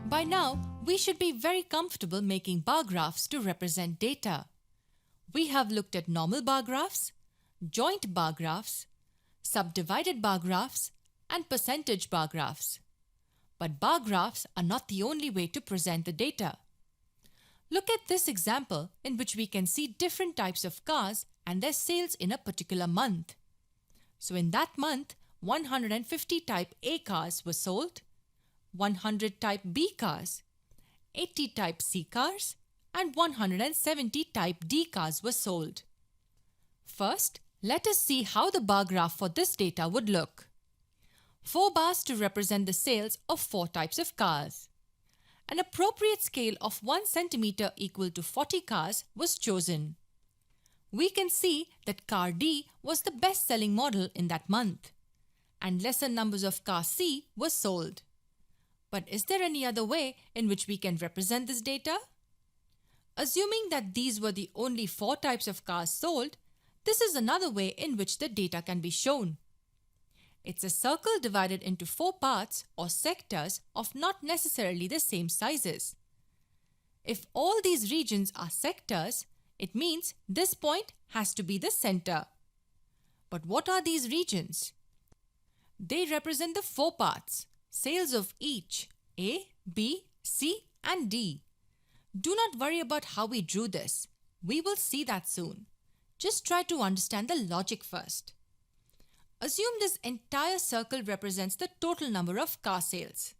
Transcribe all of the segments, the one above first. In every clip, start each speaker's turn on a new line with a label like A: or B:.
A: By now, we should be very comfortable making bar graphs to represent data. We have looked at normal bar graphs, joint bar graphs, subdivided bar graphs, and percentage bar graphs. But bar graphs are not the only way to present the data. Look at this example in which we can see different types of cars and their sales in a particular month. So in that month, 150 type A cars were sold, 100 type B cars, 80 type C cars, and 170 type D cars were sold. First, let us see how the bar graph for this data would look. 4 bars to represent the sales of 4 types of cars. An appropriate scale of 1 centimeter equal to 40 cars was chosen. We can see that car D was the best-selling model in that month, and lesser numbers of car C were sold. But is there any other way in which we can represent this data? Assuming that these were the only 4 types of cars sold, this is another way in which the data can be shown. It's a circle divided into 4 parts or sectors of not necessarily the same sizes. If all these regions are sectors, it means this point has to be the center. But what are these regions? They represent the 4 parts, sales of each A, B, C, and D. Do not worry about how we drew this. We will see that soon. Just try to understand the logic first. Assume this entire circle represents the total number of car sales.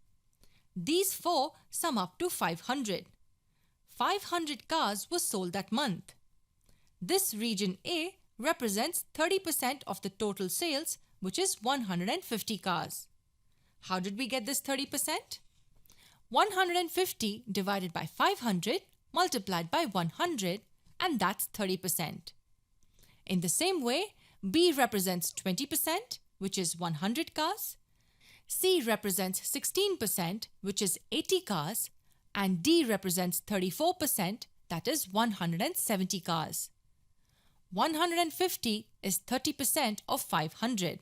A: These 4 sum up to 500. 500 cars were sold that month. This region A represents 30% of the total sales, which is 150 cars. How did we get this 30%? 150 divided by 500 multiplied by 100, and that's 30%. In the same way, B represents 20%, which is 100 cars. C represents 16%, which is 80 cars. And D represents 34%, that is 170 cars. 150 is 30% of 500.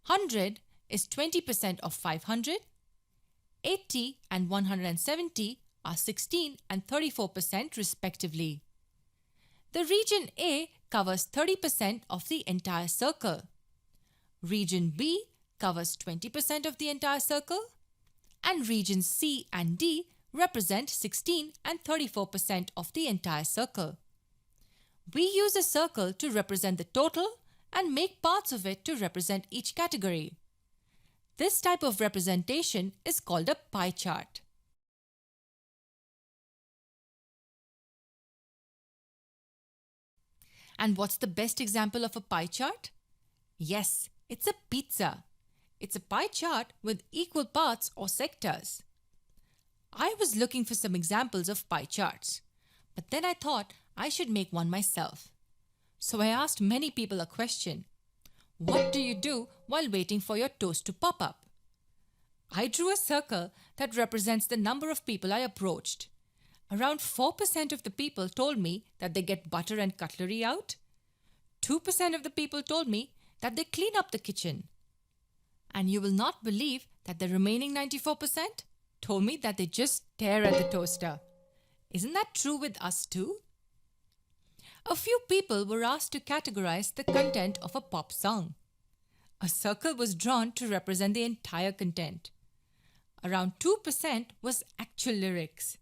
A: 100 is 20% of 500. 80 and 170 are 16 and 34% respectively. The region A covers 30% of the entire circle. Region B covers 20% of the entire circle. And regions C and D represent 16 and 34% of the entire circle. We use a circle to represent the total and make parts of it to represent each category. This type of representation is called a pie chart. And what's the best example of a pie chart? Yes, it's a pizza. It's a pie chart with equal parts or sectors. I was looking for some examples of pie charts, but then I thought I should make one myself. So I asked many people a question. What do you do while waiting for your toast to pop up? I drew a circle that represents the number of people I approached. Around 4% of the people told me that they get butter and cutlery out. 2% of the people told me that they clean up the kitchen. And you will not believe that the remaining 94% told me that they just stare at the toaster. Isn't that true with us too? A few people were asked to categorize the content of a pop song. A circle was drawn to represent the entire content. Around 2% was actual lyrics.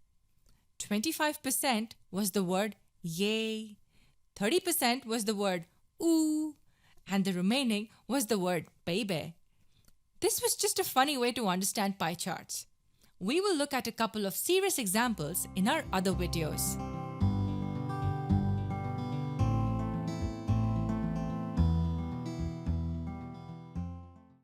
A: 25% was the word yay, 30% was the word ooh, and the remaining was the word baby. This was just a funny way to understand pie charts. We will look at a couple of serious examples in our other videos.